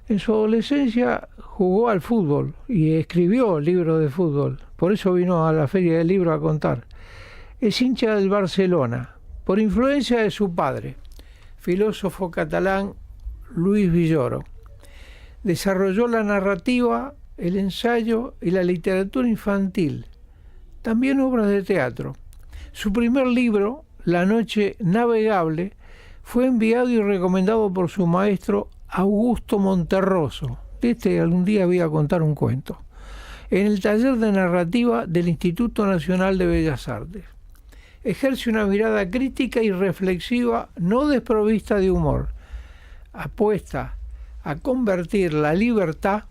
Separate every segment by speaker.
Speaker 1: En su adolescencia jugó al fútbol y escribió libros de fútbol. Por eso vino a la Feria del Libro a contar. Es hincha del Barcelona, por influencia de su padre, filósofo catalán Luis Villoro. Desarrolló la narrativa, el ensayo y la literatura infantil, también obras de teatro. Su primer libro, La noche navegable, fue enviado y recomendado por su maestro Augusto Monterroso. De este algún día voy a contar un cuento. En el taller de narrativa del Instituto Nacional de Bellas Artes. Ejerce una mirada crítica y reflexiva no desprovista de humor. Apuesta a convertir la libertad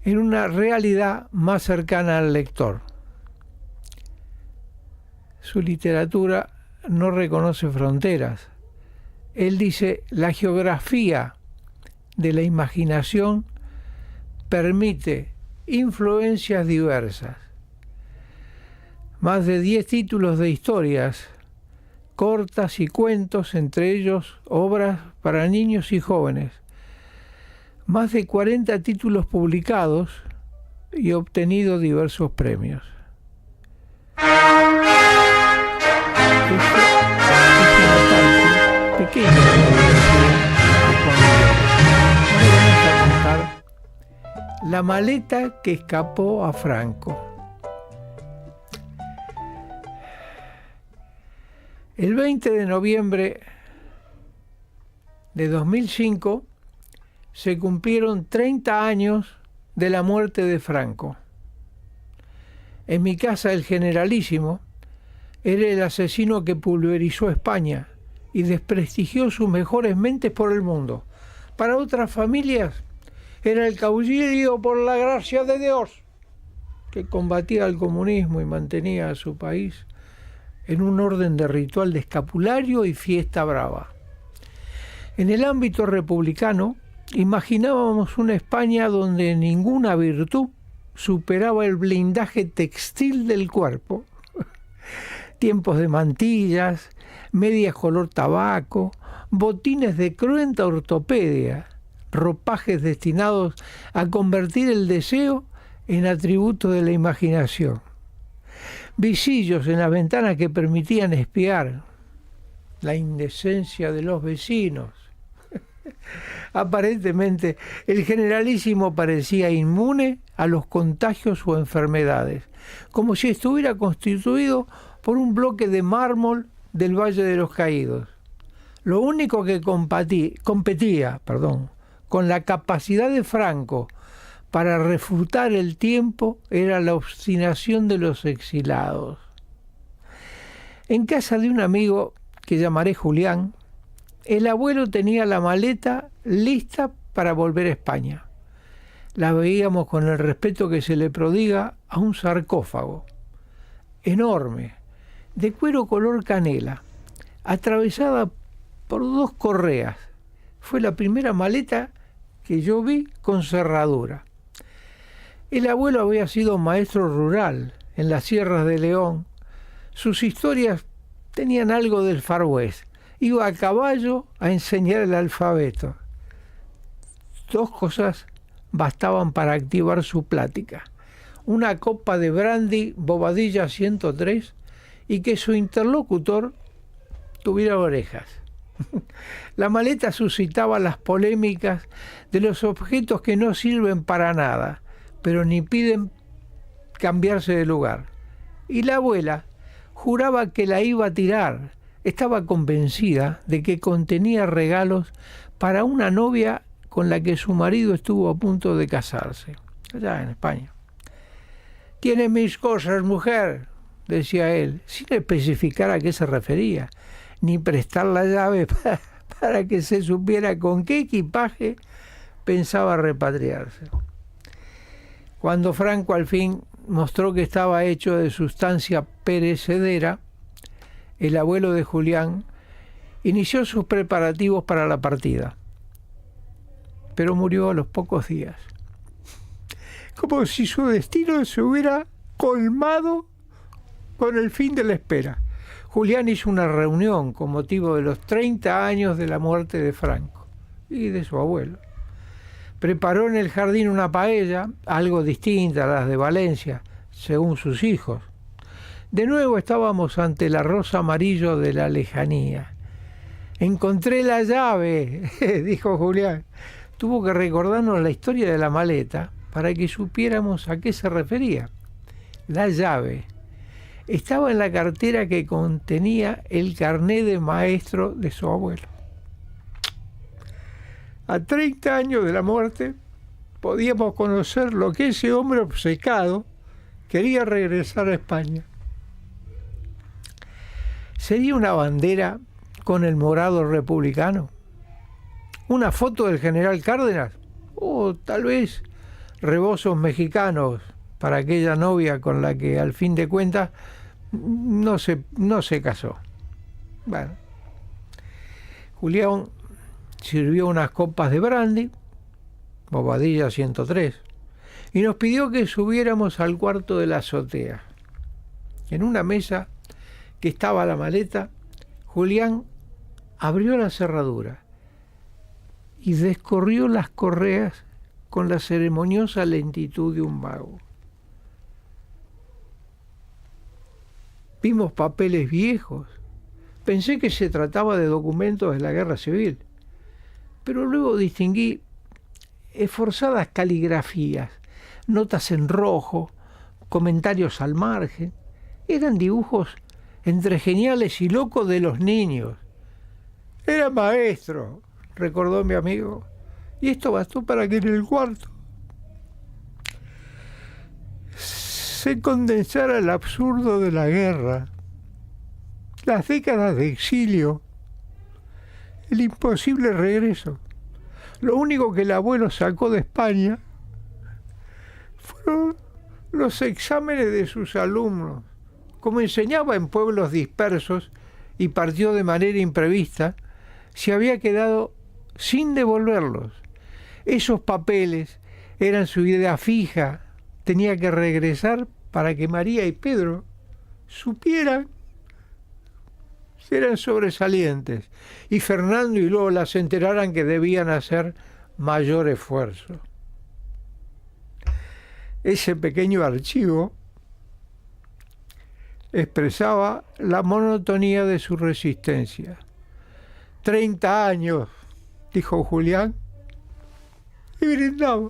Speaker 1: en una realidad más cercana al lector. Su literatura no reconoce fronteras. Él dice, la geografía de la imaginación permite influencias diversas. Más de 10 títulos de historias cortas y cuentos, entre ellos obras para niños y jóvenes. Más de 40 títulos publicados y obtenido diversos premios. Pequeña de la biografía de Juan Villoro. Ahora vamos a contar la maleta que escapó a Franco. El 20 de noviembre de 2005 se cumplieron 30 años de la muerte de Franco. En mi casa, el Generalísimo era el asesino que pulverizó España y desprestigió sus mejores mentes por el mundo. Para otras familias, era el caudillo por la gracia de Dios, que combatía al comunismo y mantenía a su país en un orden de ritual de escapulario y fiesta brava. En el ámbito republicano, imaginábamos una España donde ninguna virtud superaba el blindaje textil del cuerpo. Tiempos de mantillas, medias color tabaco, botines de cruenta ortopedia, ropajes destinados a convertir el deseo en atributo de la imaginación. Visillos en las ventanas que permitían espiar la indecencia de los vecinos. Aparentemente, el Generalísimo parecía inmune a los contagios o enfermedades, como si estuviera constituido por un bloque de mármol del Valle de los Caídos. Lo único que competía con la capacidad de Franco para refutar el tiempo era la obstinación de los exilados. En casa de un amigo que llamaré Julián, el abuelo tenía la maleta lista para volver a España. La veíamos con el respeto que se le prodiga a un sarcófago, enorme, de cuero color canela, atravesada por 2 correas. Fue la primera maleta que yo vi con cerradura. El abuelo había sido maestro rural en las sierras de León. Sus historias tenían algo del Far West. Iba a caballo a enseñar el alfabeto. 2 cosas bastaban para activar su plática: una copa de brandy Bobadilla 103 y que su interlocutor tuviera orejas. La maleta suscitaba las polémicas de los objetos que no sirven para nada, pero ni piden cambiarse de lugar. Y la abuela juraba que la iba a tirar. Estaba convencida de que contenía regalos para una novia con la que su marido estuvo a punto de casarse, allá en España. «Tiene mis cosas, mujer», decía él, sin especificar a qué se refería, ni prestar la llave para que se supiera con qué equipaje pensaba repatriarse. Cuando Franco al fin mostró que estaba hecho de sustancia perecedera, el abuelo de Julián inició sus preparativos para la partida, pero murió a los pocos días, como si su destino se hubiera colmado con el fin de la espera. Julián hizo una reunión con motivo de los 30 años de la muerte de Franco y de su abuelo. Preparó en el jardín una paella, algo distinta a las de Valencia, según sus hijos. De nuevo estábamos ante el arroz amarillo de la lejanía. «Encontré la llave», dijo Julián. Tuvo que recordarnos la historia de la maleta para que supiéramos a qué se refería. La llave estaba en la cartera que contenía el carné de maestro de su abuelo. A 30 años de la muerte podíamos conocer lo que ese hombre obcecado quería regresar a España. ¿Sería una bandera con el morado republicano? ¿Una foto del general Cárdenas? O tal vez rebozos mexicanos para aquella novia con la que al fin de cuentas no se casó. Bueno, Julián sirvió unas copas de brandy, Bobadilla 103, y nos pidió que subiéramos al cuarto de la azotea. En una mesa que estaba la maleta, Julián abrió la cerradura y descorrió las correas con la ceremoniosa lentitud de un mago. Vimos papeles viejos. Pensé que se trataba de documentos de la Guerra Civil, pero luego distinguí esforzadas caligrafías, notas en rojo, comentarios al margen. Eran dibujos entre geniales y locos de los niños. «Era maestro», recordó mi amigo, y esto bastó para que en el cuarto se condensara el absurdo de la guerra, las décadas de exilio, el imposible regreso. Lo único que el abuelo sacó de España fueron los exámenes de sus alumnos. Como enseñaba en pueblos dispersos y partió de manera imprevista, se había quedado sin devolverlos. Esos papeles eran su idea fija. Tenía que regresar para que María y Pedro supieran que eran sobresalientes y Fernando y Lola se enteraran que debían hacer mayor esfuerzo. Ese pequeño archivo expresaba la monotonía de su resistencia. 30 años, dijo Julián, y brindaba.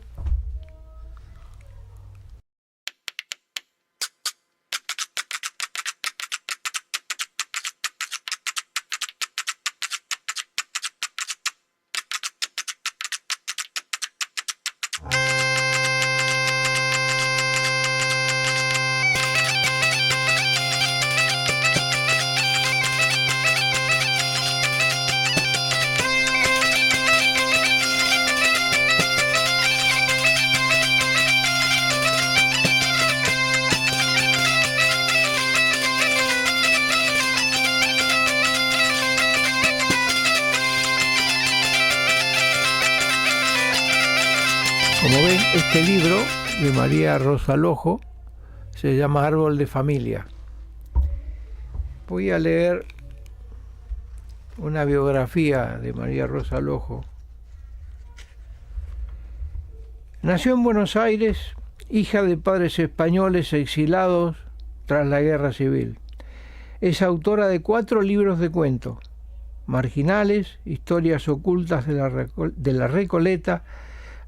Speaker 1: Como ven, este libro de María Rosa Lojo se llama Árbol de Familia. Voy a leer una biografía de María Rosa Lojo. Nació en Buenos Aires, hija de padres españoles exilados tras la Guerra Civil. Es autora de 4 libros de cuentos: Marginales, Historias ocultas de la Recoleta,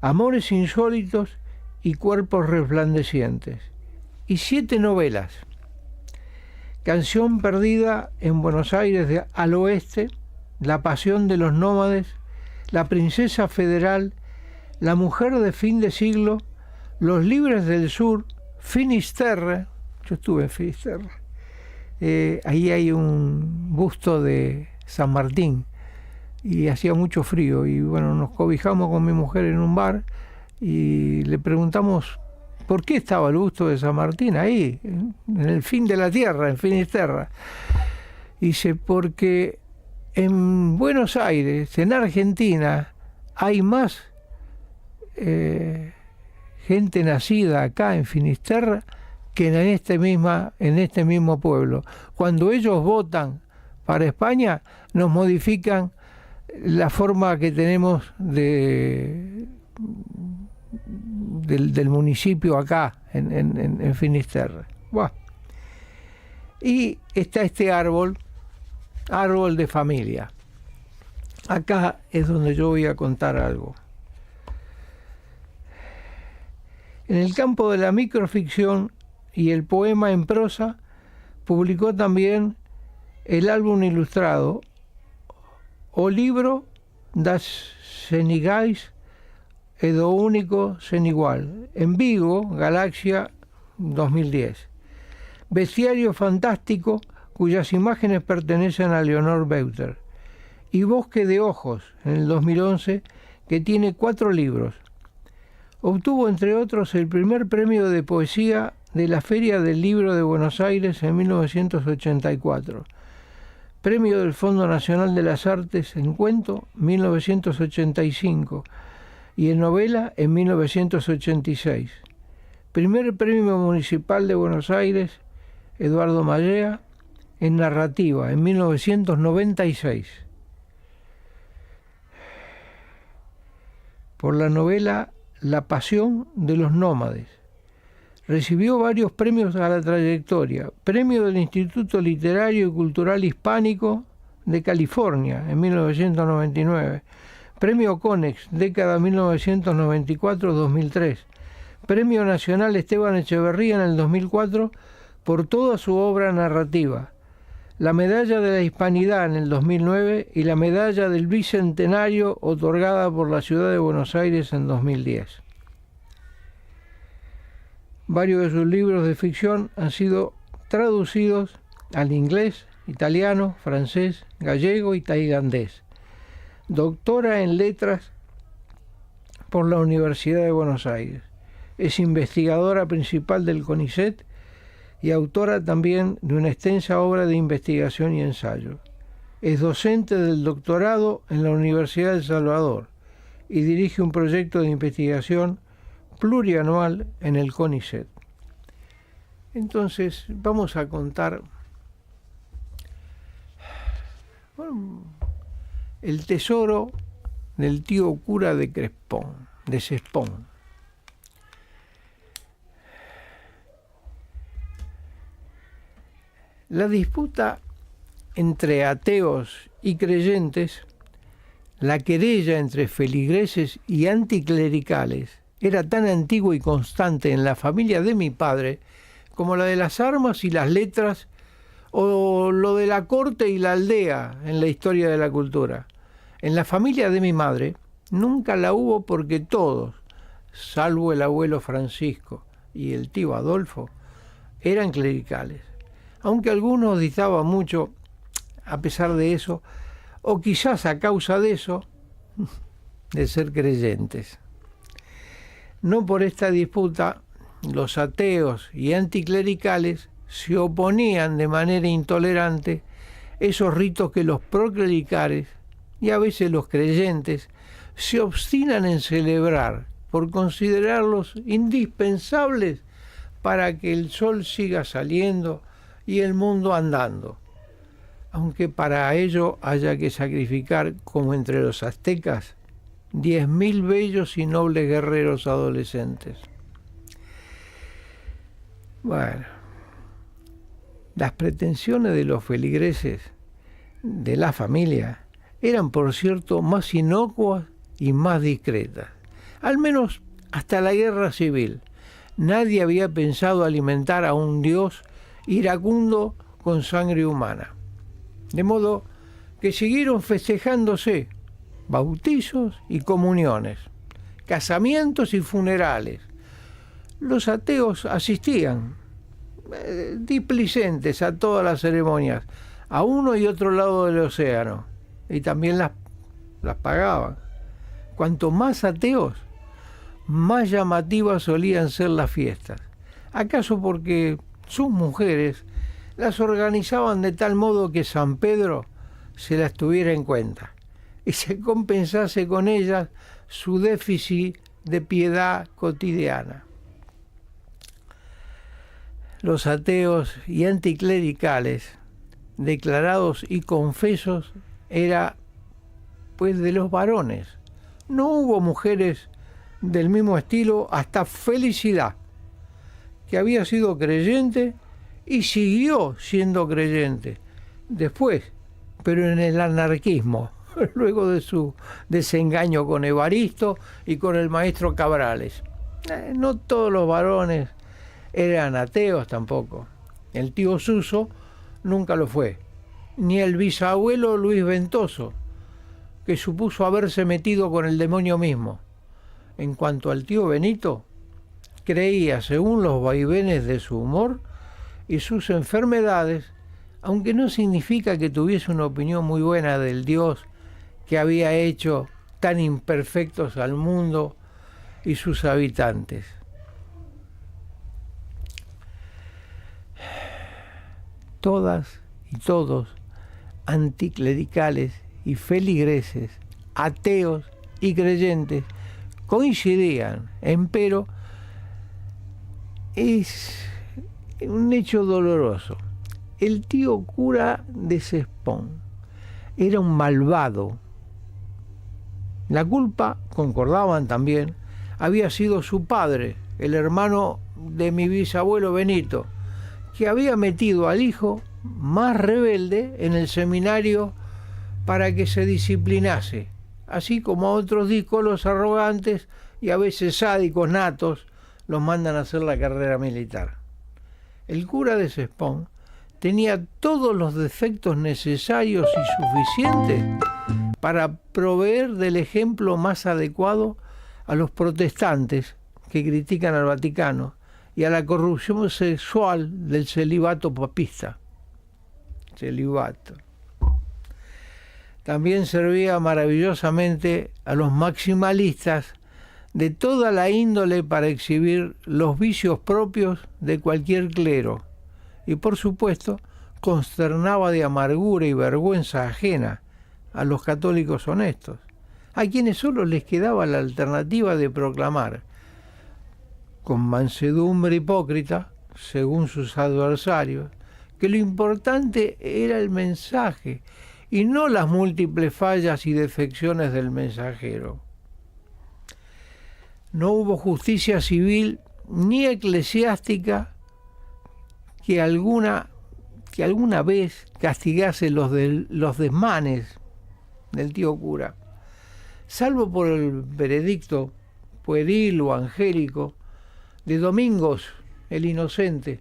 Speaker 1: Amores insólitos y Cuerpos resplandecientes, y 7 novelas: Canción perdida en Buenos Aires al oeste, La pasión de los nómades, La princesa federal, La mujer de fin de siglo, Los libres del sur, Finisterre. Yo estuve en Finisterre. Ahí hay un busto de San Martín y hacía mucho frío y bueno, nos cobijamos con mi mujer en un bar y le preguntamos por qué estaba el busto de San Martín ahí, en el fin de la tierra, en Finisterre. Y dice, porque en Buenos Aires, en Argentina, hay más gente nacida acá en Finisterre que en este mismo pueblo. Cuando ellos votan para España, nos modifican la forma que tenemos del municipio acá, en Finisterre. Buah. Y está este árbol de familia. Acá es donde yo voy a contar algo. En el campo de la microficción y el poema en prosa, publicó también el álbum ilustrado O libro das Senigais e do único sen igual, en Vigo, Galaxia 2010. Bestiario fantástico cuyas imágenes pertenecen a Leonor Beuter. Y Bosque de Ojos, en el 2011, que tiene 4 libros. Obtuvo, entre otros, el primer premio de poesía de la Feria del Libro de Buenos Aires en 1984. Premio del Fondo Nacional de las Artes en cuento, 1985, y en novela, en 1986. Primer Premio Municipal de Buenos Aires, Eduardo Mallea, en narrativa, en 1996. Por la novela La Pasión de los Nómades. Recibió varios premios a la trayectoria. Premio del Instituto Literario y Cultural Hispánico de California en 1999. Premio Conex, década 1994-2003. Premio Nacional Esteban Echeverría en el 2004 por toda su obra narrativa. La Medalla de la Hispanidad en el 2009 y la Medalla del Bicentenario otorgada por la Ciudad de Buenos Aires en 2010. Varios de sus libros de ficción han sido traducidos al inglés, italiano, francés, gallego y tailandés. Doctora en Letras por la Universidad de Buenos Aires. Es investigadora principal del CONICET y autora también de una extensa obra de investigación y ensayo. Es docente del doctorado en la Universidad de El Salvador y dirige un proyecto de investigación plurianual en el CONICET. Entonces, vamos a contar el tesoro del tío cura de Crespón, de Cespón. La disputa entre ateos y creyentes, la querella entre feligreses y anticlericales, era tan antigua y constante en la familia de mi padre como la de las armas y las letras, o lo de la corte y la aldea en la historia de la cultura. En la familia de mi madre nunca la hubo porque todos, salvo el abuelo Francisco y el tío Adolfo, eran clericales. Aunque algunos distaban mucho a pesar de eso, o quizás a causa de eso, de ser creyentes. No por esta disputa, los ateos y anticlericales se oponían de manera intolerante esos ritos que los proclericales y a veces los creyentes se obstinan en celebrar por considerarlos indispensables para que el sol siga saliendo y el mundo andando, aunque para ello haya que sacrificar, como entre los aztecas, 10.000 bellos y nobles guerreros adolescentes. Bueno, las pretensiones de los feligreses de la familia eran, por cierto, más inocuas y más discretas, al menos hasta la guerra civil. Nadie había pensado alimentar a un dios iracundo con sangre humana. De modo que siguieron festejándose bautizos y comuniones, casamientos y funerales. Los ateos asistían, displicentes, a todas las ceremonias, a uno y otro lado del océano, y también las pagaban. Cuanto más ateos, más llamativas solían ser las fiestas. ¿Acaso porque sus mujeres las organizaban de tal modo que San Pedro se las tuviera en cuenta y se compensase con ellas su déficit de piedad cotidiana? Los ateos y anticlericales, declarados y confesos, era pues de los varones. No hubo mujeres del mismo estilo hasta Felicidad, que había sido creyente y siguió siendo creyente después, pero en el anarquismo, luego de su desengaño con Evaristo y con el maestro Cabrales. No todos los varones eran ateos tampoco. El tío Suso nunca lo fue, ni el bisabuelo Luis Ventoso, que supuso haberse metido con el demonio mismo. En cuanto al tío Benito, creía, según los vaivenes de su humor y sus enfermedades, aunque no significa que tuviese una opinión muy buena del Dios que había hecho tan imperfectos al mundo y sus habitantes. Todas y todos, anticlericales y feligreses, ateos y creyentes, coincidían, empero es un hecho doloroso. El tío cura de Cespón era un malvado. La culpa, concordaban también, había sido su padre, el hermano de mi bisabuelo Benito, que había metido al hijo más rebelde en el seminario para que se disciplinase, así como a otros díscolos arrogantes y a veces sádicos natos los mandan a hacer la carrera militar. El cura de Cespón tenía todos los defectos necesarios y suficientes para proveer del ejemplo más adecuado a los protestantes que critican al Vaticano y a la corrupción sexual del celibato papista. Celibato. También servía maravillosamente a los maximalistas de toda la índole para exhibir los vicios propios de cualquier clero y, por supuesto, consternaba de amargura y vergüenza ajena a los católicos honestos, a quienes solo les quedaba la alternativa de proclamar, con mansedumbre hipócrita, según sus adversarios, que lo importante era el mensaje y no las múltiples fallas y defecciones del mensajero. No hubo justicia civil ni eclesiástica que alguna vez castigase los desmanes del tío cura, salvo por el veredicto pueril o angélico de Domingos el Inocente,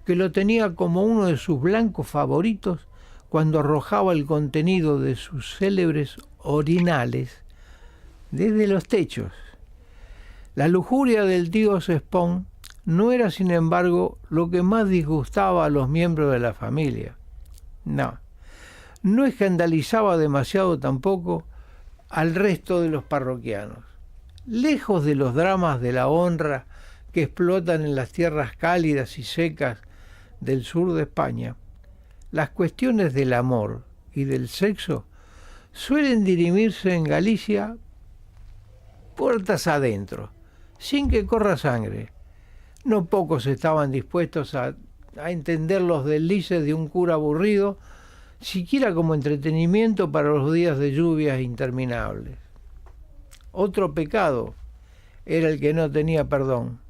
Speaker 1: que lo tenía como uno de sus blancos favoritos cuando arrojaba el contenido de sus célebres orinales desde los techos. La lujuria del tío Cespón no era, sin embargo, lo que más disgustaba a los miembros de la familia. No escandalizaba demasiado tampoco al resto de los parroquianos. Lejos de los dramas de la honra que explotan en las tierras cálidas y secas del sur de España, las cuestiones del amor y del sexo suelen dirimirse en Galicia puertas adentro, sin que corra sangre. No pocos estaban dispuestos a entender los deslices de un cura aburrido, siquiera como entretenimiento para los días de lluvias interminables. Otro pecado era el que no tenía perdón,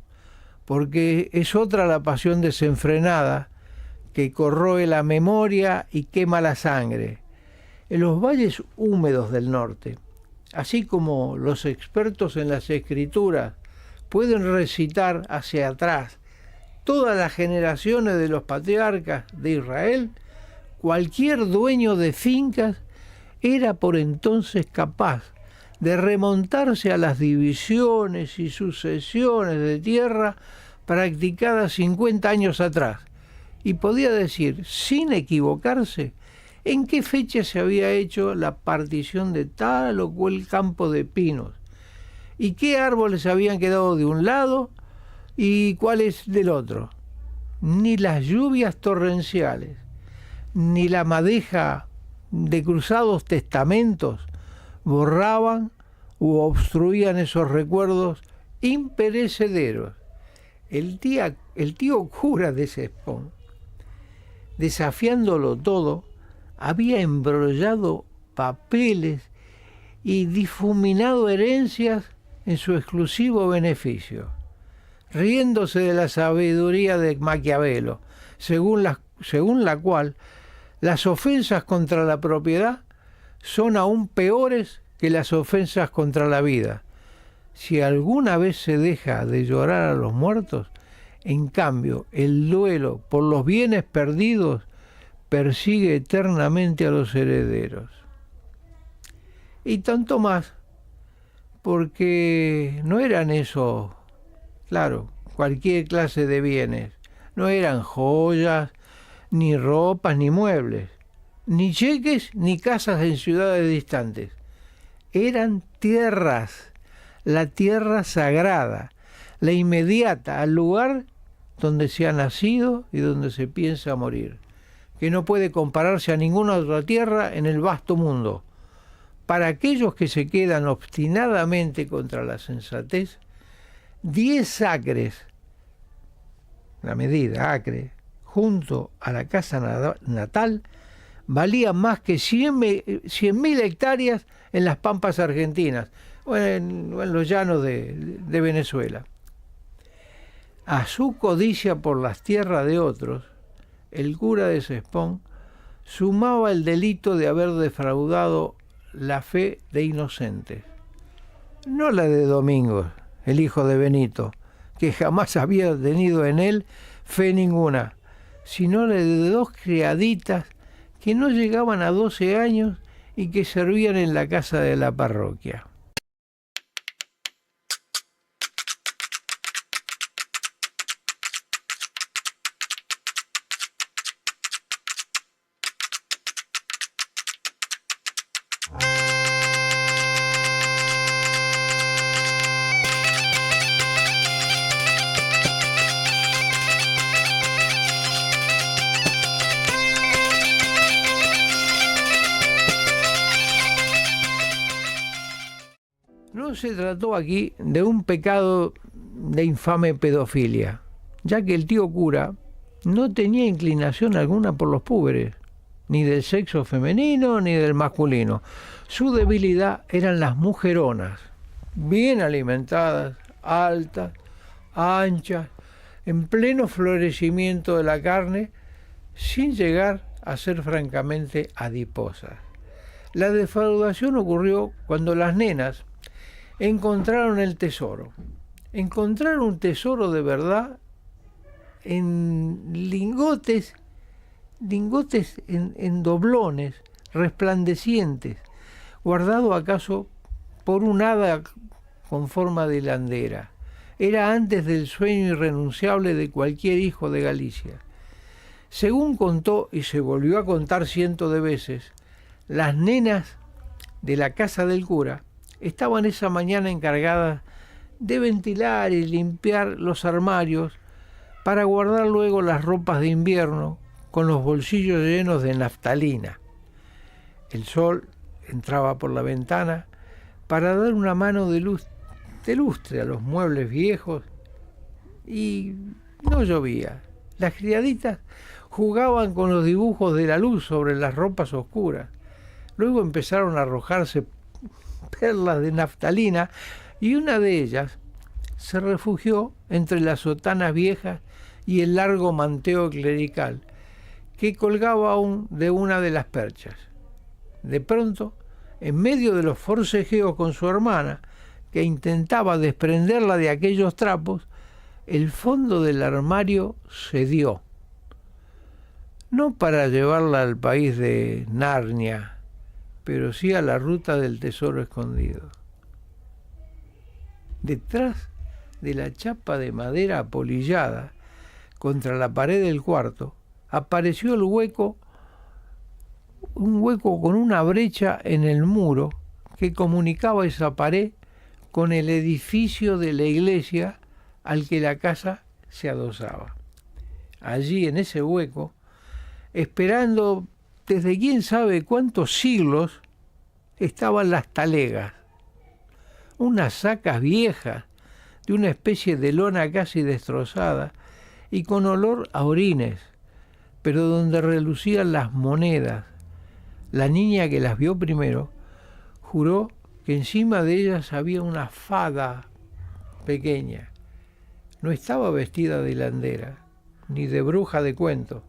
Speaker 1: porque es otra la pasión desenfrenada que corroe la memoria y quema la sangre. En los valles húmedos del norte, así como los expertos en las escrituras pueden recitar hacia atrás todas las generaciones de los patriarcas de Israel, cualquier dueño de fincas era por entonces capaz de remontarse a las divisiones y sucesiones de tierra practicadas 50 años atrás y podía decir, sin equivocarse, en qué fecha se había hecho la partición de tal o cual campo de pinos y qué árboles habían quedado de un lado y cuáles del otro. Ni las lluvias torrenciales, ni la madeja de cruzados testamentos borraban u obstruían esos recuerdos imperecederos. El tío cura de Cespón, desafiándolo todo, había embrollado papeles y difuminado herencias en su exclusivo beneficio, riéndose de la sabiduría de Maquiavelo, según la cual las ofensas contra la propiedad son aún peores que las ofensas contra la vida. Si alguna vez se deja de llorar a los muertos, en cambio, el duelo por los bienes perdidos persigue eternamente a los herederos. Y tanto más, porque no eran eso, claro, cualquier clase de bienes. No eran joyas, ni ropas, ni muebles, ni cheques, ni casas en ciudades distantes. Eran tierras, la tierra sagrada, la inmediata al lugar donde se ha nacido y donde se piensa morir, que no puede compararse a ninguna otra tierra en el vasto mundo. Para aquellos que se quedan obstinadamente contra la sensatez, 10 acres, la medida acre, junto a la casa natal, valía más que 100.000 hectáreas en las pampas argentinas o en los llanos de Venezuela. A su codicia por las tierras de otros, el cura de Cespón sumaba el delito de haber defraudado la fe de inocentes, no la de Domingos, el hijo de Benito, que jamás había tenido en él fe ninguna, sino la de 2 criaditas que no llegaban a 12 años y que servían en la casa de la parroquia. No se trató aquí de un pecado de infame pedofilia, ya que el tío cura no tenía inclinación alguna por los púberes, ni del sexo femenino ni del masculino. Su debilidad eran las mujeronas, bien alimentadas, altas, anchas, en pleno florecimiento de la carne, sin llegar a ser francamente adiposas. La defraudación ocurrió cuando las nenas encontraron el tesoro. Encontraron un tesoro de verdad en lingotes en doblones resplandecientes, guardado acaso por un hada con forma de hilandera. Era antes del sueño irrenunciable de cualquier hijo de Galicia. Según contó, y se volvió a contar cientos de veces, las nenas de la casa del cura estaban esa mañana encargadas de ventilar y limpiar los armarios para guardar luego las ropas de invierno con los bolsillos llenos de naftalina. El sol entraba por la ventana para dar una mano de lustre a los muebles viejos y no llovía. Las criaditas jugaban con los dibujos de la luz sobre las ropas oscuras. Luego empezaron a arrojarse perlas de naftalina y una de ellas se refugió entre las sotanas viejas y el largo manteo clerical que colgaba aún de una de las perchas. De pronto, en medio de los forcejeos con su hermana, que intentaba desprenderla de aquellos trapos, el fondo del armario cedió. No para llevarla al país de Narnia, pero sí a la ruta del tesoro escondido. Detrás de la chapa de madera apolillada contra la pared del cuarto, apareció un hueco con una brecha en el muro que comunicaba esa pared con el edificio de la iglesia al que la casa se adosaba. Allí, en ese hueco, esperando desde quién sabe cuántos siglos, estaban las talegas, unas sacas viejas de una especie de lona casi destrozada y con olor a orines, pero donde relucían las monedas. La niña que las vio primero juró que encima de ellas había una fada pequeña. No estaba vestida de hilandera, ni de bruja de cuento.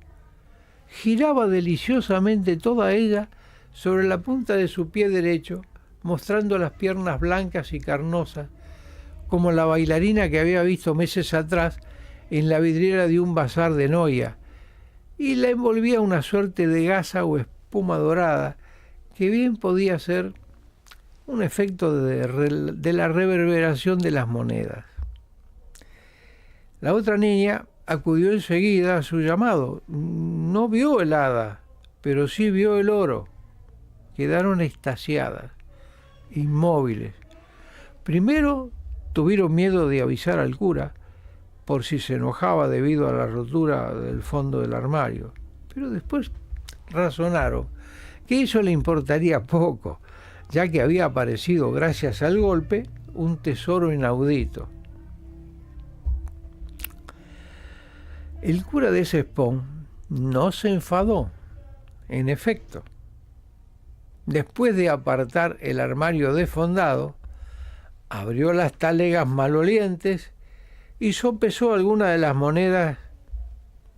Speaker 1: Giraba deliciosamente toda ella sobre la punta de su pie derecho, mostrando las piernas blancas y carnosas, como la bailarina que había visto meses atrás en la vidriera de un bazar de Noia, y la envolvía una suerte de gasa o espuma dorada, que bien podía ser un efecto de la reverberación de las monedas. La otra niña acudió enseguida a su llamado. No vio el hada, pero sí vio el oro. Quedaron extasiadas, inmóviles. Primero tuvieron miedo de avisar al cura, por si se enojaba debido a la rotura del fondo del armario. Pero después razonaron que eso le importaría poco, ya que había aparecido, gracias al golpe, un tesoro inaudito. El cura de Cespón no se enfadó, en efecto. Después de apartar el armario desfondado, abrió las talegas malolientes y sopesó algunas de las monedas,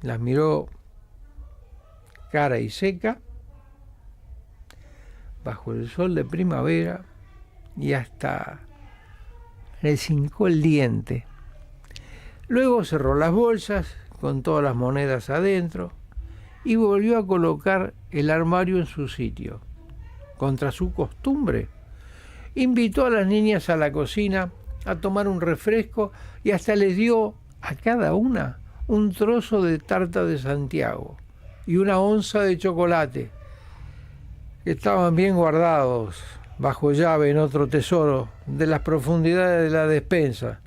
Speaker 1: las miró cara y seca, bajo el sol de primavera, y hasta le cincó el diente. Luego cerró las bolsas con todas las monedas adentro y volvió a colocar el armario en su sitio. Contra su costumbre, invitó a las niñas a la cocina a tomar un refresco y hasta les dio a cada una un trozo de tarta de Santiago y una onza de chocolate, que estaban bien guardados bajo llave en otro tesoro de las profundidades de la despensa.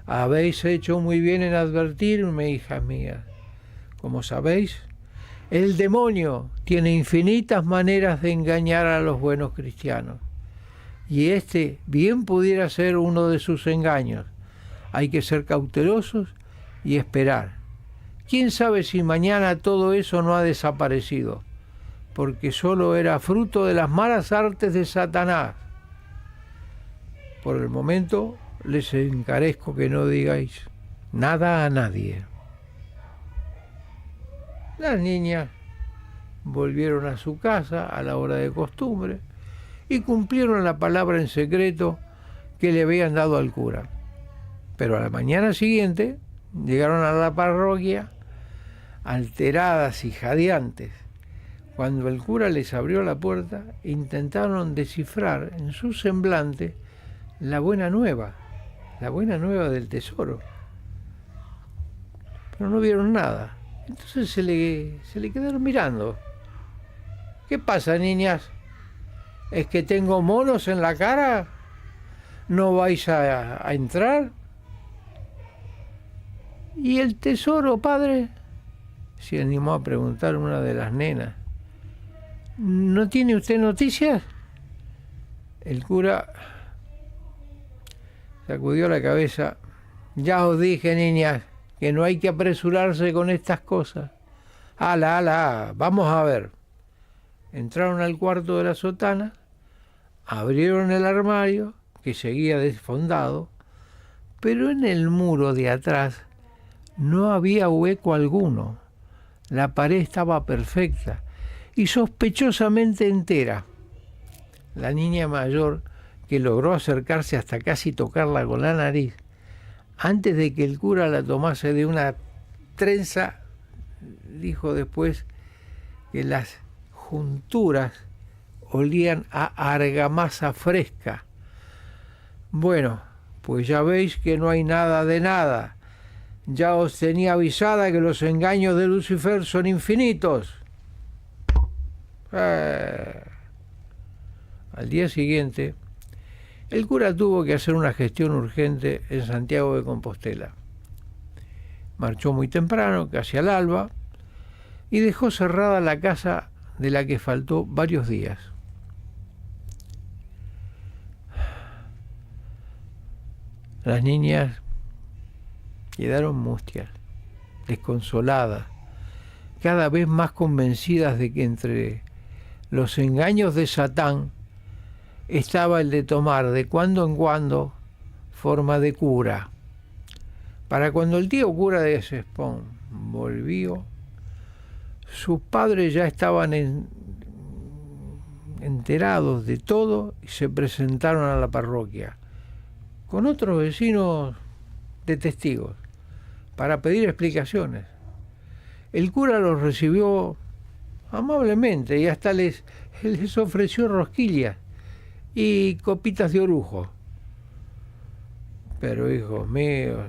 Speaker 1: Habéis hecho muy bien en advertirme, hijas mías. Como sabéis, el demonio tiene infinitas maneras de engañar a los buenos cristianos, y este bien pudiera ser uno de sus engaños. Hay que ser cautelosos y esperar. ¿Quién sabe si mañana todo eso no ha desaparecido? Porque solo era fruto de las malas artes de Satanás. Por el momento les encarezco que no digáis nada a nadie. Las niñas volvieron a su casa a la hora de costumbre y cumplieron la palabra en secreto que le habían dado al cura. Pero a la mañana siguiente llegaron a la parroquia alteradas y jadeantes. Cuando el cura les abrió la puerta, intentaron descifrar en su semblante la buena nueva del tesoro. Pero no vieron nada. Entonces se le quedaron mirando. ¿Qué pasa, niñas? ¿Es que tengo monos en la cara? ¿No vais a entrar? ¿Y el tesoro, padre?, se animó a preguntar una de las nenas. ¿No tiene usted noticias? El cura sacudió la cabeza. Ya os dije, niñas, que no hay que apresurarse con estas cosas. ¡Hala! Vamos a ver. Entraron al cuarto de la sotana, abrieron el armario, que seguía desfondado, pero en el muro de atrás no había hueco alguno. La pared estaba perfecta y sospechosamente entera. La niña mayor, que logró acercarse hasta casi tocarla con la nariz, antes de que el cura la tomase de una trenza, dijo después que las junturas olían a argamasa fresca. Bueno, pues ya veis que no hay nada de nada. Ya os tenía avisada que los engaños de Lucifer son infinitos. Al día siguiente, el cura tuvo que hacer una gestión urgente en Santiago de Compostela. Marchó muy temprano, casi al alba, y dejó cerrada la casa de la que faltó varios días. Las niñas quedaron mustias, desconsoladas, cada vez más convencidas de que entre los engaños de Satán estaba el de tomar de cuando en cuando forma de cura. Para cuando el tío cura de Cespón volvió, sus padres ya estaban enterados de todo y se presentaron a la parroquia con otros vecinos de testigos para pedir explicaciones. El cura los recibió amablemente y hasta les ofreció rosquillas y copitas de orujo. Pero, hijos míos,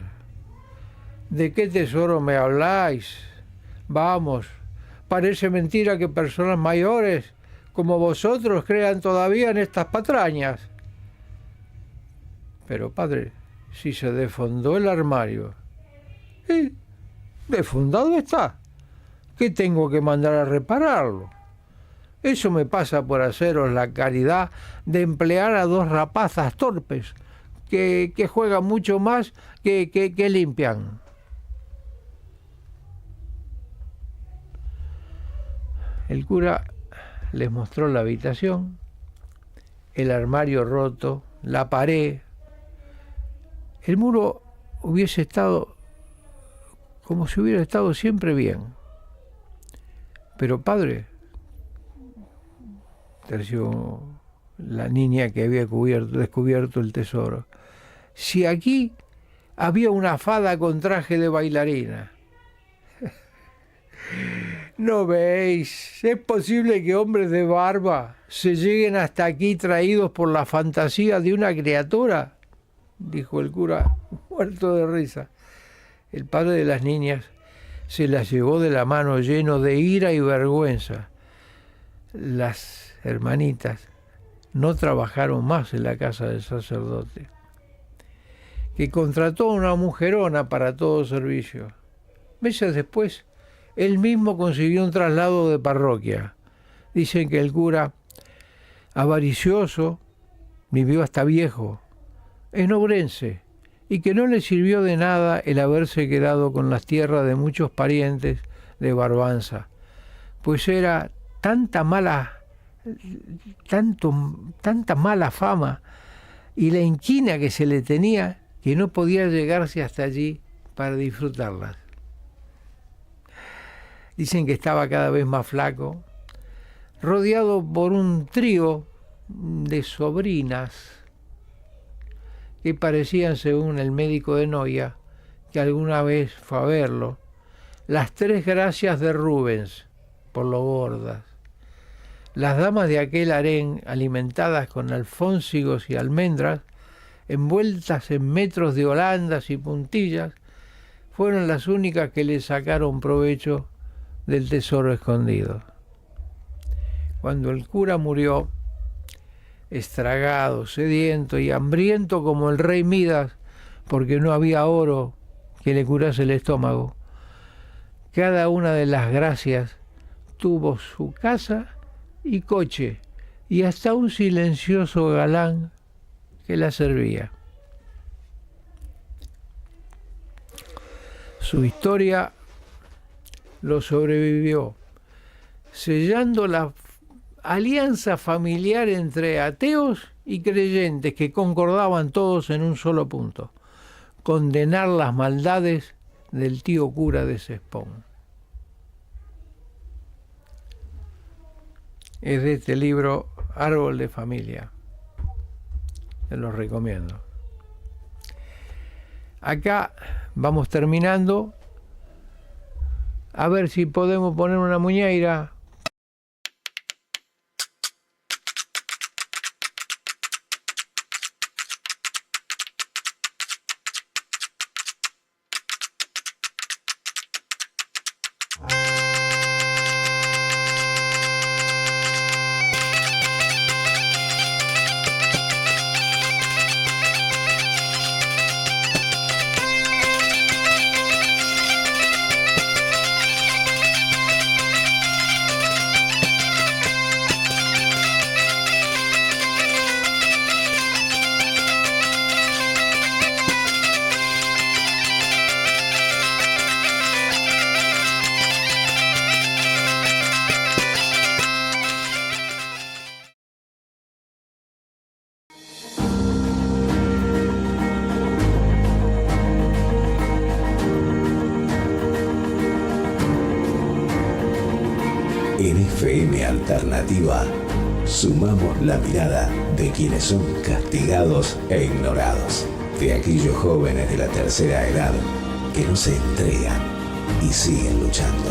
Speaker 1: ¿de qué tesoro me habláis? Vamos, parece mentira que personas mayores como vosotros crean todavía en estas patrañas. Pero, padre, si se defondó el armario, defondado está. ¿Qué tengo que mandar a repararlo? Eso me pasa por haceros la caridad de emplear a dos rapazas torpes que juegan mucho más que limpian. El cura les mostró la habitación, el armario roto, la pared. El muro hubiese estado como si hubiera estado siempre bien. Pero, padre, terció la niña que había descubierto el tesoro, si aquí había una fada con traje de bailarina. ¿No veis? Es posible que hombres de barba se lleguen hasta aquí traídos por la fantasía de una criatura, dijo el cura, muerto de risa. El padre de las niñas se las llevó de la mano lleno de ira y vergüenza. Las hermanitas no trabajaron más en la casa del sacerdote, que contrató a una mujerona para todo servicio. Meses después, él mismo consiguió un traslado de parroquia. Dicen que el cura, avaricioso, vivió hasta viejo, es nobrense, y que no le sirvió de nada el haberse quedado con las tierras de muchos parientes de Barbanza, pues era tanta mala fama y la inquina que se le tenía que no podía llegarse hasta allí para disfrutarlas. Dicen que estaba cada vez más flaco, rodeado por un trío de sobrinas que parecían, según el médico de Noia, que alguna vez fue a verlo, las tres gracias de Rubens, por lo gordas. Las damas de aquel harén, alimentadas con alfónsigos y almendras, envueltas en metros de holandas y puntillas, fueron las únicas que le sacaron provecho del tesoro escondido. Cuando el cura murió, estragado, sediento y hambriento como el rey Midas, porque no había oro que le curase el estómago, cada una de las gracias tuvo su casa y coche, y hasta un silencioso galán que la servía. Su historia lo sobrevivió, sellando la alianza familiar entre ateos y creyentes que concordaban todos en un solo punto: condenar las maldades del tío cura de Cespón. Es de este libro Árbol de Familia. Se los recomiendo. Acá vamos terminando. A ver si podemos poner una muñeira.
Speaker 2: FM Alternativa sumamos la mirada de quienes son castigados e ignorados, de aquellos jóvenes de la tercera edad que no se entregan y siguen luchando,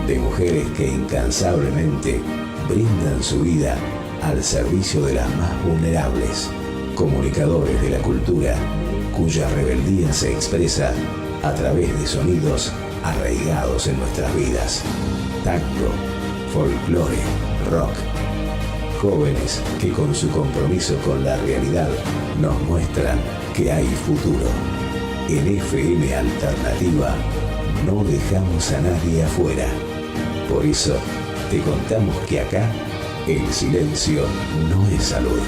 Speaker 2: de mujeres que incansablemente brindan su vida al servicio de las más vulnerables, comunicadores de la cultura cuya rebeldía se expresa a través de sonidos arraigados en nuestras vidas, tango, folclore, rock. Jóvenes que con su compromiso con la realidad nos muestran que hay futuro. En FM Alternativa no dejamos a nadie afuera. Por eso te contamos que acá el silencio no es salud.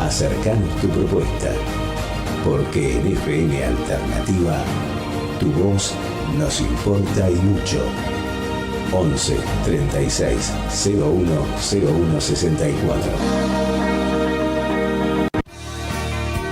Speaker 2: Acercanos tu propuesta, porque en FM Alternativa tu voz nos importa y mucho. 11 36 01 01 64.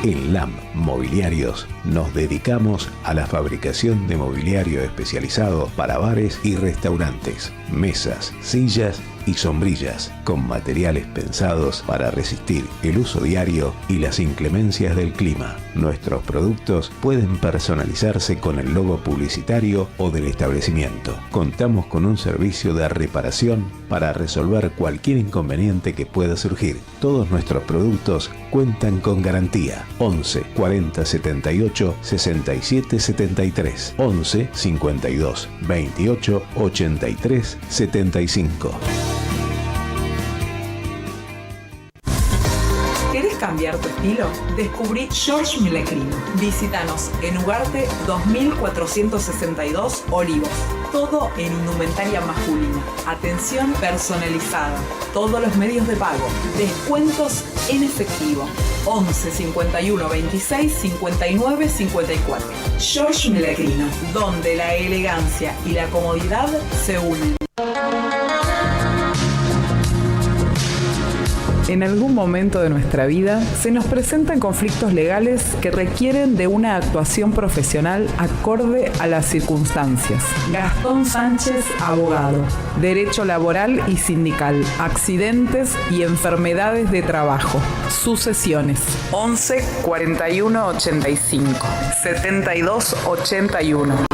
Speaker 2: En LAM Mobiliarios nos dedicamos a la fabricación de mobiliario especializado para bares y restaurantes, mesas, sillas y sombrillas, con materiales pensados para resistir el uso diario y las inclemencias del clima. Nuestros productos pueden personalizarse con el logo publicitario o del establecimiento. Contamos con un servicio de reparación para resolver cualquier inconveniente que pueda surgir. Todos nuestros productos cuentan con garantía. 11 40 78 67 73. 11 52 28 83 75.
Speaker 3: ¿Querés cambiar tu estilo? Descubrí George Melecrino. Visítanos en Ugarte 2462 Olivos. Todo en indumentaria masculina. Atención personalizada. Todos los medios de pago. Descuentos en efectivo. 11 51 26 59 54. George Melecrino, donde la elegancia y la comodidad se unen. En algún momento de nuestra vida se nos presentan conflictos legales que requieren de una actuación profesional acorde a las circunstancias. Gastón Sánchez, abogado. Derecho laboral y sindical. Accidentes y enfermedades de trabajo. Sucesiones. 11 41 85 72 81.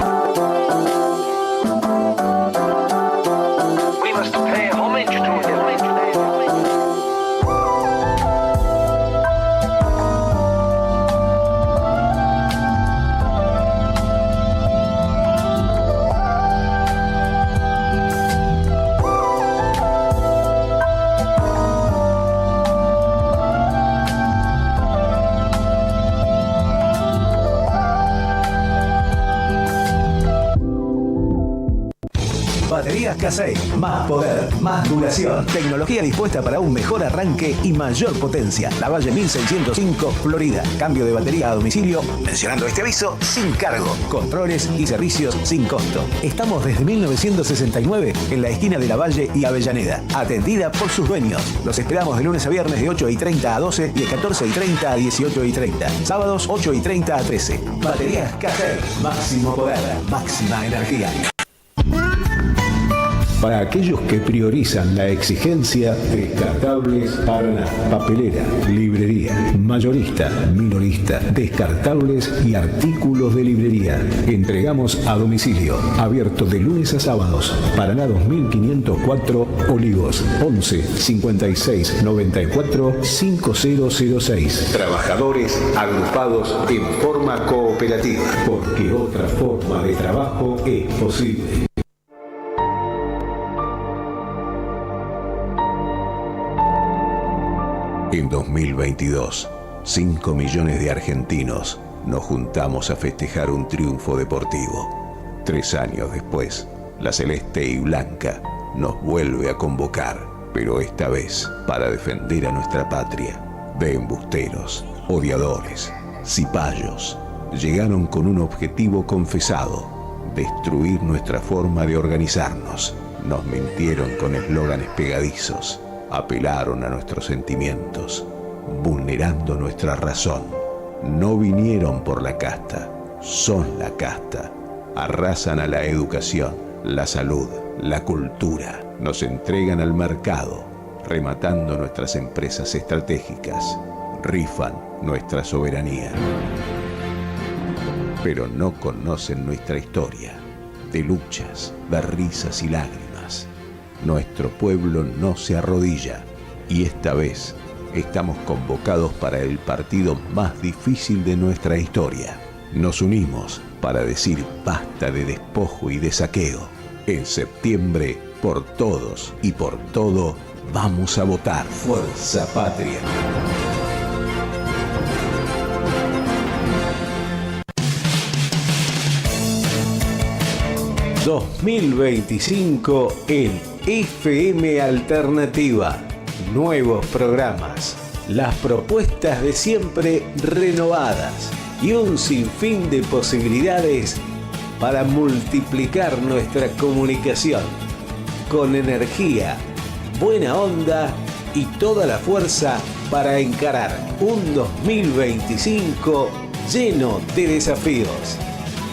Speaker 2: Baterías Casey, más poder, más duración, tecnología dispuesta para un mejor arranque y mayor potencia. Lavalle 1605, Florida. Cambio de batería a domicilio, mencionando este aviso, sin cargo. Controles y servicios sin costo. Estamos desde 1969 en la esquina de Lavalle y Avellaneda. Atendida por sus dueños. Los esperamos de lunes a viernes de 8:30 a 12 y de 14:30 a 18:30. Sábados 8:30 a 13. Baterías Casey, máximo poder, máxima energía. Para aquellos que priorizan la exigencia, Descartables Paraná. Papelera, librería, mayorista, minorista, descartables y artículos de librería. Entregamos a domicilio. Abierto de lunes a sábados. Paraná 2504, Olivos. 11 56 94 5006. Trabajadores agrupados en forma cooperativa. Porque otra forma de trabajo es posible. En 2022, 5 millones de argentinos nos juntamos a festejar un triunfo deportivo. 3 años después, la celeste y blanca nos vuelve a convocar, pero esta vez para defender a nuestra patria. De embusteros, odiadores, cipayos, llegaron con un objetivo confesado: destruir nuestra forma de organizarnos. Nos mintieron con eslóganes pegadizos. Apelaron a nuestros sentimientos, vulnerando nuestra razón. No vinieron por la casta, son la casta. Arrasan a la educación, la salud, la cultura. nos entregan al mercado, rematando nuestras empresas estratégicas, rifan nuestra soberanía. Pero no conocen nuestra historia, de luchas, de risas y lágrimas. Nuestro pueblo no se arrodilla y esta vez estamos convocados para el partido más difícil de nuestra historia. Nos unimos para decir basta de despojo y de saqueo. En septiembre, por todos y por todo, vamos a votar. Fuerza Patria. ...2025 en FM Alternativa. Nuevos programas, las propuestas de siempre renovadas y un sinfín de posibilidades para multiplicar nuestra comunicación con energía, buena onda y toda la fuerza para encarar un 2025 lleno de desafíos.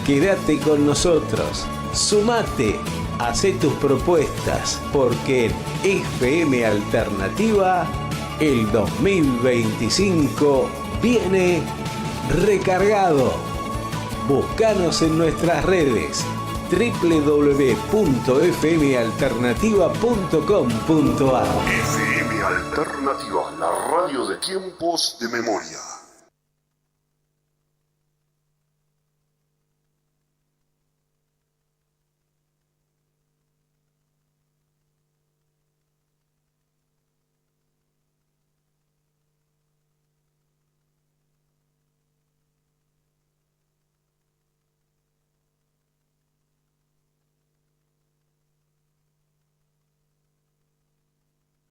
Speaker 2: Quédate con nosotros, sumate, hacé tus propuestas, porque en FM Alternativa el 2025 viene recargado. Búscanos en nuestras redes www.fmalternativa.com.ar.
Speaker 4: FM Alternativa, la radio de tiempos de memoria.